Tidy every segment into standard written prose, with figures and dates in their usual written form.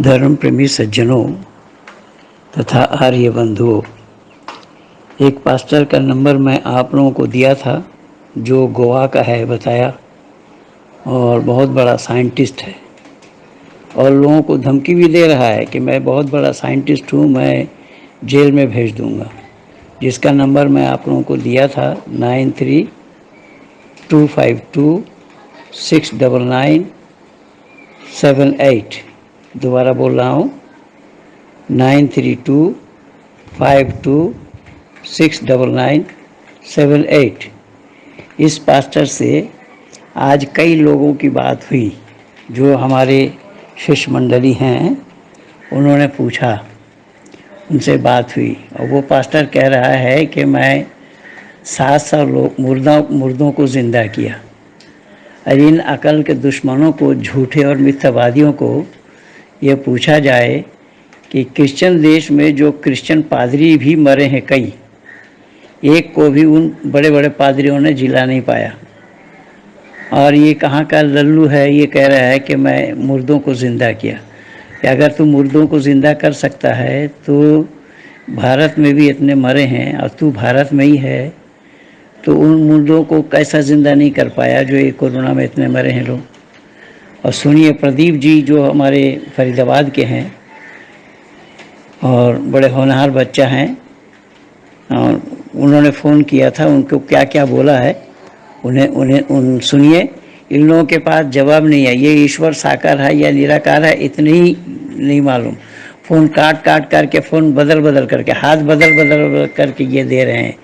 धर्म प्रेमी सज्जनों तथा आर्य बंधुओं, एक पास्टर का नंबर मैं आप लोगों को दिया था जो गोवा का है बताया और बहुत बड़ा साइंटिस्ट है और लोगों को धमकी भी दे रहा है कि मैं बहुत बड़ा साइंटिस्ट हूँ, मैं जेल में भेज दूँगा। जिसका नंबर मैं आप लोगों को दिया था 9325269978। दोबारा बोल रहा हूँ 9325269978। इस पास्टर से आज कई लोगों की बात हुई जो हमारे शिष्य मंडली हैं, उन्होंने पूछा, उनसे बात हुई और वो पास्टर कह रहा है कि मैं 700 लोग मुर्दों को ज़िंदा किया। और इन अकल के दुश्मनों को, झूठे और मिथ्यावादियों को ये पूछा जाए कि क्रिश्चियन देश में जो क्रिश्चियन पादरी भी मरे हैं कई, एक को भी उन बड़े बड़े पादरियों ने जिला नहीं पाया। और ये कहाँ का लल्लू है, ये कह रहा है कि मैं मुर्दों को ज़िंदा किया। कि अगर तू मुर्दों को ज़िंदा कर सकता है तो भारत में भी इतने मरे हैं और तू भारत में ही है, तो उन मुर्दों को कैसा ज़िंदा नहीं कर पाया जो ये कोरोना में इतने मरे हैं लोग। और सुनिए, प्रदीप जी जो हमारे फरीदाबाद के हैं और बड़े होनहार बच्चा हैं, और उन्होंने फ़ोन किया था, उनको क्या क्या बोला है उन सुनिए। इन लोगों के पास जवाब नहीं है, ये ईश्वर साकार है या निराकार है इतनी ही नहीं मालूम। फ़ोन काट काट करके, फ़ोन बदल बदल करके, हाथ बदल बदल करके ये दे रहे हैं।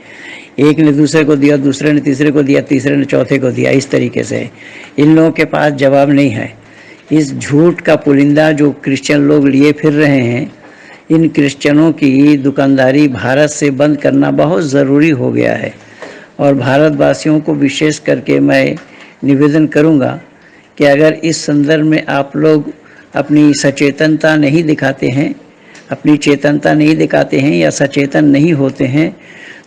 एक ने दूसरे को दिया, दूसरे ने तीसरे को दिया, तीसरे ने चौथे को दिया, इस तरीके से इन लोगों के पास जवाब नहीं है। इस झूठ का पुलिंदा जो क्रिश्चियन लोग लिए फिर रहे हैं, इन क्रिश्चियनों की दुकानदारी भारत से बंद करना बहुत ज़रूरी हो गया है। और भारतवासियों को विशेष करके मैं निवेदन करूंगा कि अगर इस संदर्भ में आप लोग अपनी सचेतनता नहीं दिखाते हैं, अपनी चेतनता नहीं दिखाते हैं या सचेतन नहीं होते हैं,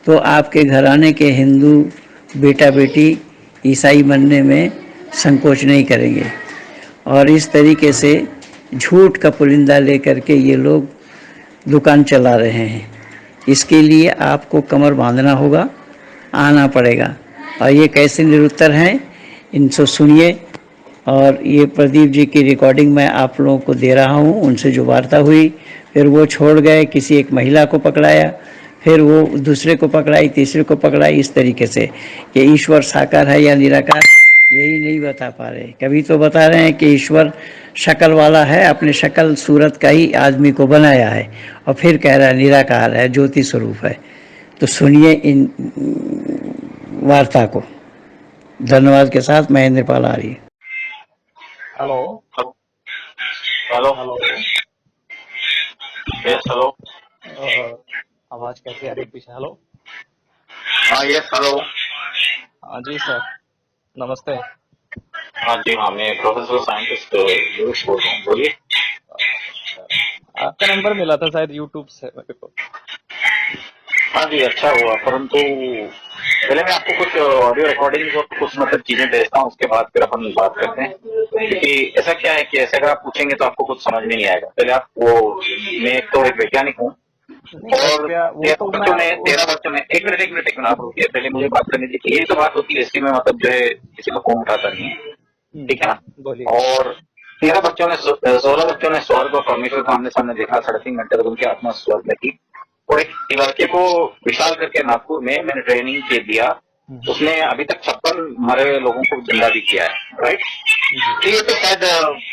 तो आपके घराने के हिंदू बेटा बेटी ईसाई बनने में संकोच नहीं करेंगे। और इस तरीके से झूठ का पुलिंदा लेकर के ये लोग दुकान चला रहे हैं। इसके लिए आपको कमर बांधना होगा, आना पड़ेगा। और ये कैसे निरुत्तर हैं, इनसे सुनिए। और ये प्रदीप जी की रिकॉर्डिंग मैं आप लोगों को दे रहा हूँ, उनसे जो वार्ता हुई। फिर वो छोड़ गए, किसी एक महिला को पकड़ाया, फिर वो दूसरे को पकड़ाई, तीसरे को पकड़ाई, इस तरीके से कि ईश्वर साकार है या निराकार यही नहीं बता पा रहे। कभी तो बता रहे हैं कि ईश्वर शक्ल वाला है, अपने शक्ल सूरत का ही आदमी को बनाया है, और फिर कह रहा है निराकार है, ज्योति स्वरूप है। तो सुनिए इन वार्ता को। धन्यवाद के साथ Mahendra Pal Arya. Hello hello hello yes hello आवाज कैसी आ रही है पीछे? हेलो हाँ यस हेलो हाँ जी सर, नमस्ते। हाँ जी हाँ, मैं प्रोफेसर साइंटिस्ट यूनुस बोल रहा हूँ, बोलिए। अच्छा, आपका नंबर मिला था शायद यूट्यूब से मेरे को। हाँ जी अच्छा हुआ, परंतु पहले मैं आपको कुछ ऑडियो रिकॉर्डिंग और कुछ मतलब चीजें भेजता हूँ, उसके बाद फिर अपन बात करते हैं। क्योंकि ऐसा क्या है कि ऐसे अगर आप पूछेंगे तो आपको कुछ समझ में नहीं आएगा। पहले आप वो, मैं एक तो एक वैज्ञानिक हूँ नहीं और वो तो मैं 13 बच्चों में एक मिनट आप रुकिए, पहले मुझे बात करने दीजिए। ये तो बात होती है इसलिए मैं मतलब जो है किसी को फोन उठाता नहीं है, ठीक है ना। बोलिए। और 16 बच्चों ने स्वर्ग और परमेश्वर को आमने सामने देखा। 3.5 घंटे तक उनकी आत्मा स्वर्ग में थी। और एक लड़के को विशाल करके नागपुर में मैंने ट्रेनिंग के दिया, उसने अभी तक 56 मरे लोगों को जिंदा भी किया है, राइट। तो ये तो शायद,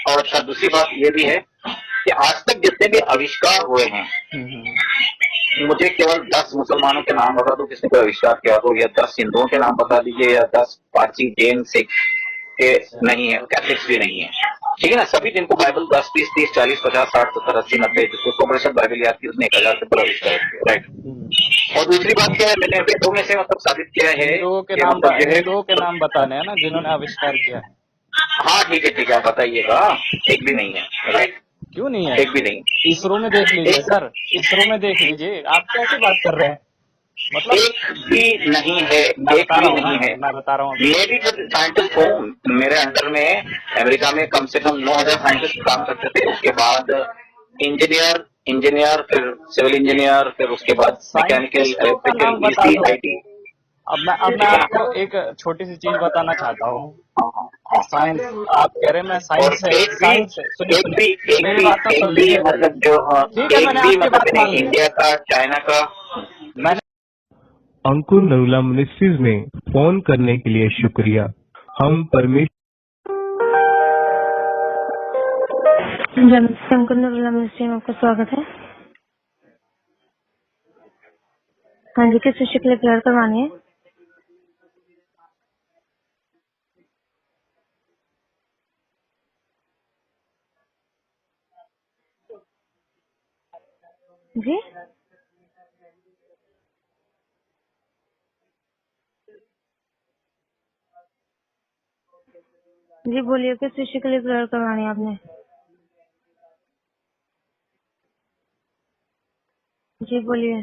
और अच्छा दूसरी बात ये भी है कि आज तक जितने भी आविष्कार हुए हैं, मुझे केवल 10 मुसलमानों के नाम बता दो किसने कोई आविष्कार किया हो, या 10 हिंदुओं के नाम बता दीजिए, या 10 पारसी, जैन, सिख के नहीं है, कैथलिक्स भी नहीं है, ठीक है ना। सभी जिनको बाइबल 10, 20, 30, 40, 50, 60, 70, 80, 90 जिसको 100% बाइबल याद की उसने 1000 से ऊपर आविष्कार किया, राइट। और दूसरी बात क्या है, मैंने वेदों में से मतलब साबित किया है हिंदुओं के कि नाम मतलब जो है, हिंदुओं के नाम बताने हैं ना जिन्होंने आविष्कार किया है। हाँ ठीक है आप बताइएगा। एक भी नहीं है, राइट। क्यों नहीं है? एक भी नहीं, इसरो में देख लीजिए सर, इसरो में देख लीजिए। आप कैसे बात कर रहे हैं? मतलब एक भी नहीं है, मैं एक बता भी रहा हूँ ना, नहीं है। मैं बता रहा हूँ अभी। मैं भी जब साइंटिस्ट हूँ, मेरे अंडर में अमेरिका में कम से कम 9,000 साइंटिस्ट काम करते थे। उसके बाद इंजीनियर इंजीनियर फिर सिविल इंजीनियर फिर उसके बाद मैकेनिकल साइंटिस्टों का इलेक्ट्रिकल नाम बता ईसी दो। आईटी। अब मैं आपको एक छोटी सी चीज बताना चाहता हूँ। साइंस, आप कह रहे हैं मैं और साइंस है, साइंस है, सुनिए एक सुनिए, भी एक मेरी भी बात तो एक सुन भी लीजिए। मतलब जो ठीक है, एक मैंने भी आपकी मतलब बात मान ली। इंडिया का चाइना का मैंने अंकुर नरूला मिनिस्ट्रीज में फोन करने के लिए शुक्रिया। हम परमेश्वर शंकर नरूला मिनिस्ट्री में आपका स्वागत है। हाँ जी, किस विषय के लिए प्रेयर करवानी है? जी जी बोलिए, किस विषय के लिए प्रेयर करवानी है आपने? जी बोलिए।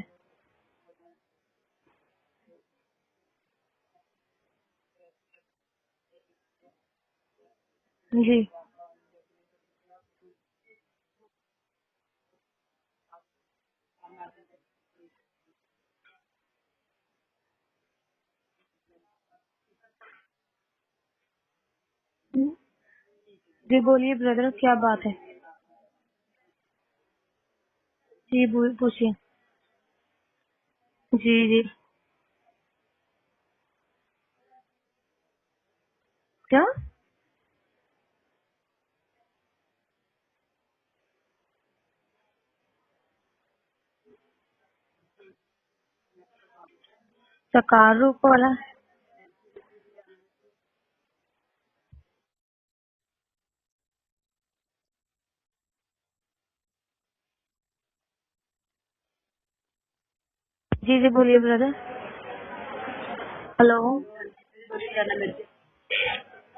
जी जी बोलिए ब्रदर, क्या बात है? जी पूछिए। जी जी क्या? साकार रूप वाला? जी जी बोलिए ब्रदर। हेलो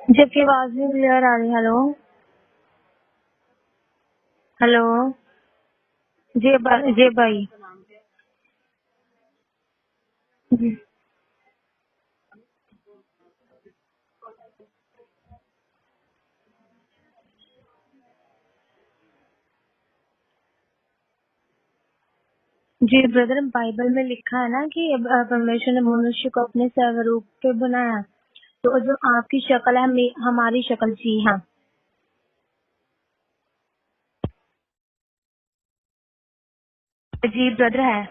जी, आपकी आवाज नहीं क्लियर आ रही। हेलो हेलो जी भाई। जी जी ब्रदर, बाइबल में लिखा है ना कि परमेश्वर ने मनुष्य को अपने स्वरूप पे बनाया। तो जो आपकी शक्ल है हमारी शक्ल, जी हाँ। जी ब्रदर है।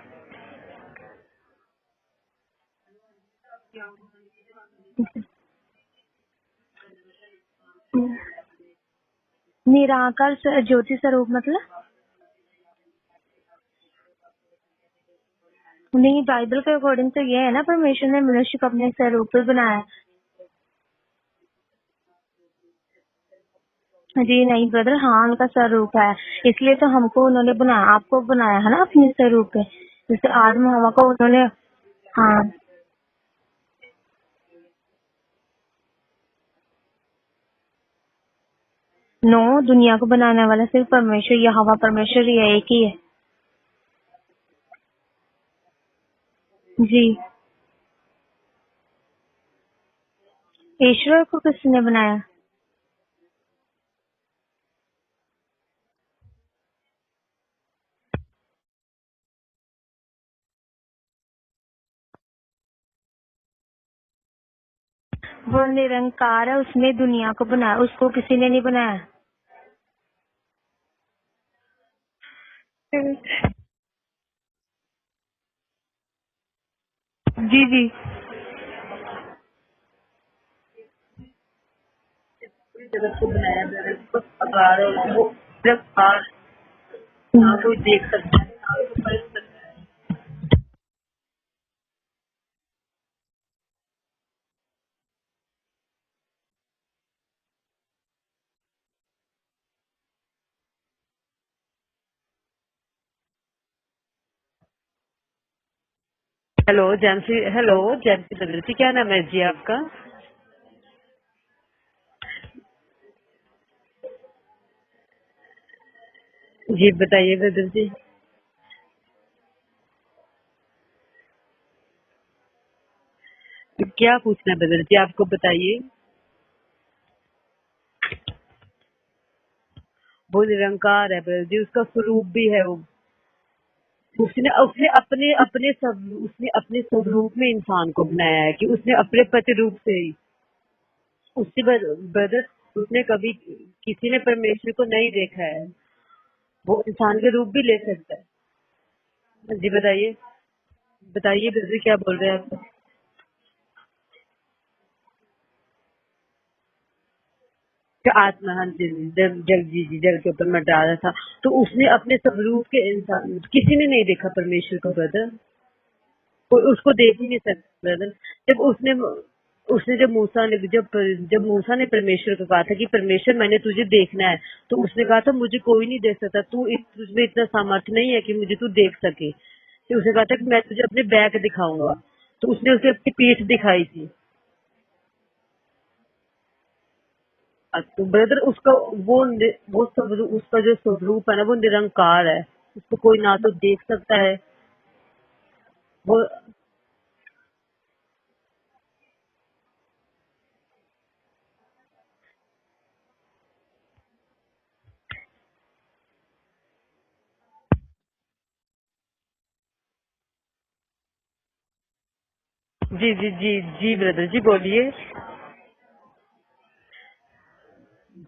निराकार ज्योति स्वरूप मतलब? नहीं, बाइबल के अकॉर्डिंग तो ये है ना, परमेश्वर ने मनुष्य को अपने स्वरूप पे बनाया। जी नहीं ब्रदर, हाँ उनका स्वरूप है, इसलिए तो हमको उन्होंने बनाया, आपको बनाया है ना अपने स्वरूप पे। जैसे आदम हवा को उन्होंने। हाँ। नो, दुनिया को बनाने वाला सिर्फ परमेश्वर, यह हवा परमेश्वर, ये एक ही है। जी। ईश्वर को किसने बनाया? वो निरंकार है, उसने दुनिया को बनाया, उसको किसी ने नहीं बनाया। जी जी जगत को बनाया, जगत को आकार और वो रफ्तार ना कोई देख सकता है ना कोई पढ़ सकता है। हेलो जैंसी बदल जी, क्या नाम है जी आपका? जी बताइए बदल जी। क्या पूछना है बदल जी, आपको बताइए। वो निरंकार है ब्रदर जी, उसका स्वरूप भी है वो। उसने उसने अपने उसने अपने स्वरूप में इंसान को बनाया है, कि उसने अपने प्रतिरूप से ही उससे ब्रदर, उसने कभी किसी ने परमेश्वर को नहीं देखा है, वो इंसान के रूप भी ले सकता है। जी बताइए, बताइए ब्रदर क्या बोल रहे हैं आप? कि आत्मा, हाँ जी, जल के ऊपर मर डाला था, तो उसने अपने स्वरूप के इंसान, किसी ने नहीं देखा परमेश्वर को ब्रदर, कोई उसको देख ही नहीं सकता ब्रदर। जब उसने उसने जब मूसा ने परमेश्वर को कहा था कि परमेश्वर मैंने तुझे देखना है, तो उसने कहा था मुझे कोई नहीं देख सकता, तुझमें इतना सामर्थ्य नहीं है कि मुझे तू देख सके। तो उसने कहा था कि मैं तुझे अपने बैक दिखाऊंगा, तो उसने उसे अपनी पीठ दिखाई थी। तो ब्रदर उसका उसका जो स्वरूप है ना, वो निरंकार है, उसको कोई ना तो देख सकता है वो। जी ब्रदर जी बोलिए।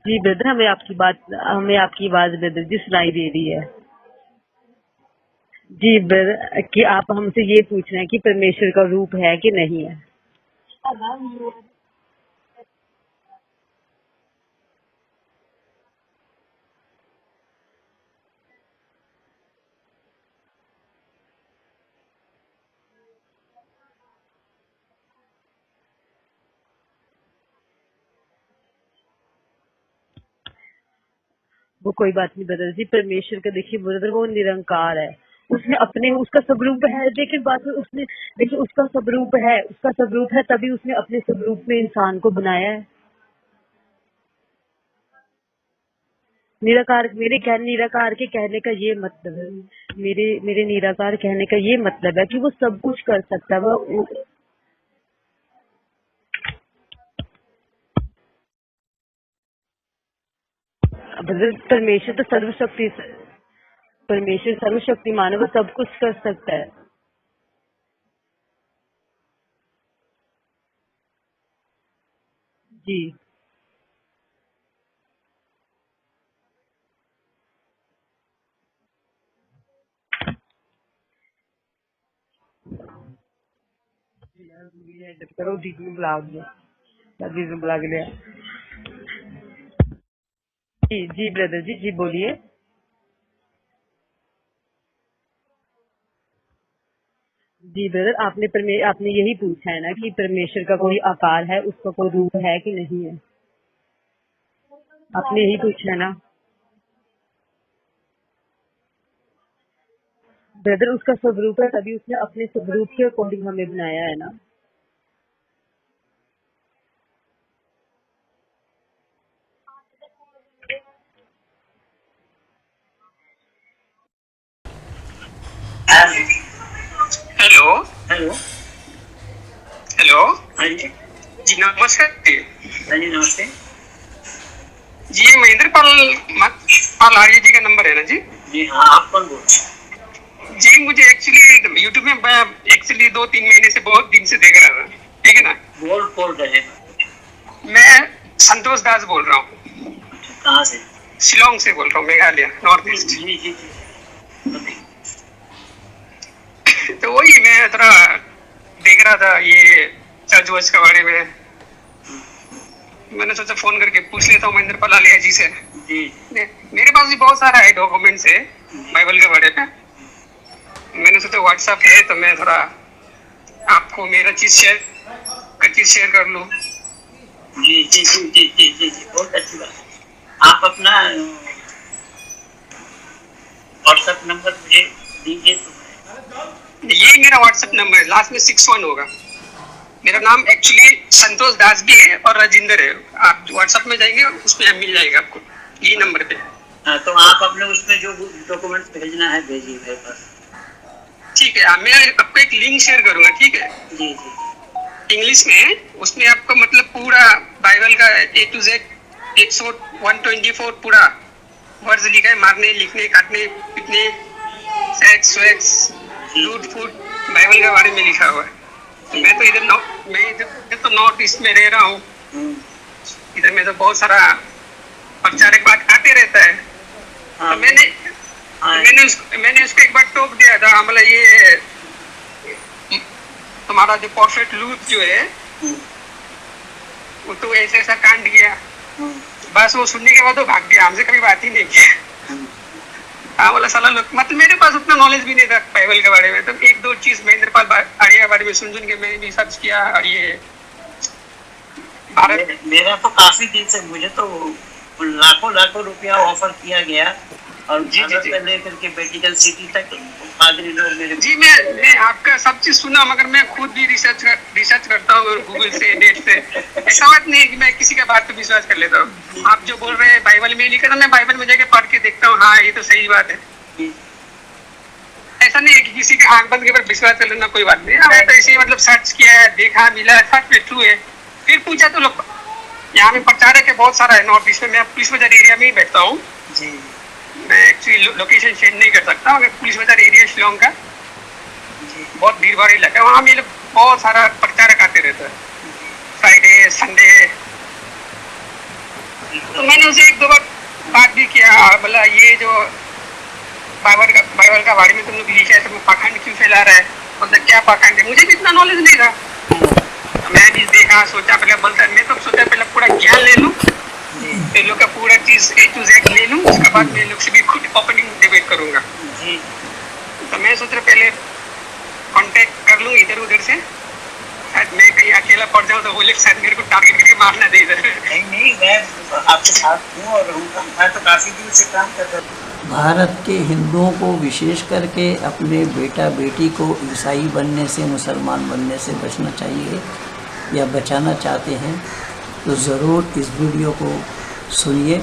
जी ब्रदर, हमें आपकी आवाज ब्रदर जी सुनाई दे रही है। जी ब्रदर, कि आप हमसे ये पूछ रहे हैं कि परमेश्वर का रूप है कि नहीं है। वो कोई बात नहीं ब्रदर जी, परमेश्वर का देखिए ब्रदर, वो निरंकार है, उसने अपने उसका स्वरूप है। देखिए बात है, उसने देखिए उसका स्वरूप है, तभी उसने अपने स्वरूप में इंसान को बनाया है। निराकार के कहने का ये मतलब है, मेरे निराकार कहने का ये मतलब है कि वो सब कुछ कर सकता है। वो ब्रदर, परमेश्वर सर्वशक्तिमान है, वो सब कुछ कर सकता है। जी करो, दीदी ने बुला लिया, दीदी ने बुला के लिया। जी ब्रदर जी बोलिए। जी ब्रदर, आपने यही पूछा है ना कि परमेश्वर का कोई आकार है, उसका कोई रूप है कि नहीं है, आपने यही पूछा है ना ब्रदर। उसका स्वरूप है, तभी उसने अपने स्वरूप के अकॉर्डिंग हमें बनाया है ना। Hello hello. हेलो। हाँ जी। जी नमस्कार जी। हाँ जी नमस्ते। जी ये महेंद्र पाल आर्य जी का नंबर है ना जी? जी हाँ, आप कौन बोल रहे हैं? जी मुझे एक्चुअली यूट्यूब में मैं एक्चुअली 2-3 महीने से बहुत दिन से देख रहा था, ठीक है ना। बोल रहे हैं? मैं संतोष दास बोल रहा हूँ। कहाँ से? शिलोंग से बोल रहा हूँ, मेघालय नॉर्थ ईस्ट। जी। तो वही मैं थोड़ा देख रहा था ये चर्च वर्च के बारे में, मैंने सोचा फोन करके पूछ लेता हूँ महेंद्र पाल आर्य जी से। जी। मेरे पास भी बहुत सारा है डॉक्यूमेंट्स है बाइबल के बारे में, मैंने सोचा व्हाट्सएप है तो मैं थोड़ा आपको मेरा चीज शेयर कर लूँ। जी, बहुत अच्छी बात है। आप अपना व्हाट्सएप नंबर मुझे दीजिए तो। ये मेरा व्हाट्सएप नंबर है, लास्ट में 61 होगा। मेरा नाम एक्चुअली संतोष दास भी है और राजेंद्र है। आप व्हाट्सएप में जाएंगे उसमें मिल जाएगा आपको ये नंबर पे। हाँ, तो आप अपने उसमें जो डॉक्यूमेंट्स भेजना है भेजिए मेरे पास। ठीक है, मैं आपको एक लिंक शेयर करूंगा, ठीक है? जी। इंग्लिश में, उसमें आपको मतलब पूरा बाइबल का A to Z 124 पूरा वर्ड्स लिखा है, मारने, लिखने, काटने, पीटने, सेक्स वेक्स, लूट फूट, बाइबल के बारे में लिखा हुआ है। तो मैं इधर तो नॉर्थ ईस्ट में रह रहा हूँ, इधर में तो बहुत सारा प्रचारक बात आते रहता है। तो मैंने उसको एक बार टोक दिया था, मतलब ये तुम्हारा जो प्रॉफिट लूट जो है वो तो ऐसा ऐसा कांड किया, बस वो सुनने के बाद वो भाग गया, हमसे कभी बात ही नहीं किया। हाँ बोला साला लोग, मतलब मेरे पास उतना नॉलेज भी नहीं था बाइबल के बारे में, तो एक दो चीज महेंद्र पाल आर्य के बारे में सुन के मैंने भी सर्च किया। और ये भारत मेरा तो काफी दिन से, मुझे तो लाखों रुपया ऑफर किया गया और भारत से लेकर के मेडिकल सिटी तक पादरी लोग मेरे। जी मैं आपका सब चीज सुना, मगर मैं खुद भी रिसर्च करता हूँ गूगल से, नेट से। ऐसा बात नहीं है कि मैं किसी का बात पे विश्वास कर लेता हूँ। आप जो बोल रहे हैं बाइबल में लिखा था, मैं बाइबल में जाके पढ़ के देखता हूँ, हाँ ये तो सही बात है। ऐसा नहीं है कि किसी के आंख बंद के ऊपर विश्वास कर लेना कोई बात नहीं है। तो ऐसे मतलब सर्च किया है, देखा, मिला, सच में ट्रू है, फिर पूछा तो लोग। यहाँ में प्रचारक है बहुत सारा है नॉर्थ ईस्ट में, मैं पुलिस बाजार एरिया में ही बैठता हूँ। मैं एक्चुअली लोकेशन शेयर नहीं कर सकता, मगर पुलिस बाजार एरिया शिलोंग का बहुत भीड़ भाड़ इलाका है, वहाँ में बहुत सारा प्रचारक आते रहता है, फ्राइडे संडे। तो मैंने उसे एक दो बार बात भी किया, बोला ये जो बाइबल का बारे में तुम लोग लिखा है, तो पाखंड क्यों फैला रहा है, मतलब क्या पाखंड है। मुझे भी इतना नॉलेज नहीं था, मैं भी देखा, सोचा पहले बोलता, मैं तो सोचा पहले पूरा ज्ञान ले लूँ, फिर लोग का पूरा चीज A to Z ले लूँ, उसके बाद मैं लोग से भी खुद ओपनिंग डिबेट करूंगा। तो मैं सोच रहा पहले कांटेक्ट कर लूँ इधर उधर से, शायद मैं कहीं अकेला पड़ जाऊँ तो वो लोग शायद मेरे को टारगेट करके मारना दे इधर। नहीं, मैं आपके साथ हूँ और मैं तो काफी दिन से काम कर रहा हूँ। भारत के हिंदुओं को विशेष करके अपने बेटा बेटी को ईसाई बनने से, मुसलमान बनने से बचना चाहिए या बचाना चाहते हैं तो ज़रूर इस वीडियो को सुनिए,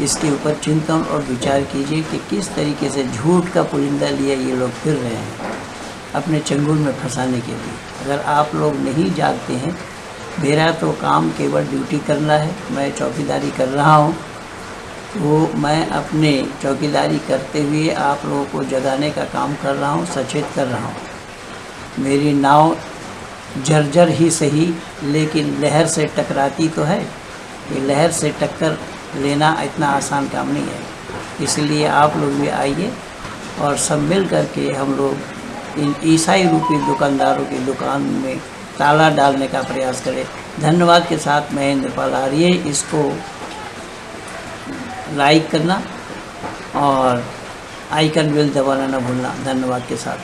इसके ऊपर चिंतन और विचार कीजिए कि किस तरीके से झूठ का पुलिंदा लिए ये लोग फिर रहे हैं अपने चंगुल में फंसाने के लिए। अगर आप लोग नहीं जागते हैं, मेरा तो काम केवल ड्यूटी करना है, मैं चौकीदारी कर रहा हूँ, तो मैं अपने चौकीदारी करते हुए आप लोगों को जगाने का काम कर रहा हूँ, सचेत कर रहा हूँ। मेरी नाव जर्जर ही सही, लेकिन लहर से टकराती तो है। ये लहर से टक्कर लेना इतना आसान काम नहीं है, इसलिए आप लोग भी आइए और सब मिल करके हम लोग इन ईसाई रूपी दुकानदारों की दुकान में ताला डालने का प्रयास करें। धन्यवाद के साथ महेंद्र पाल आर्य, इसको लाइक करना और आइकन बेल दबाना न भूलना। धन्यवाद के साथ।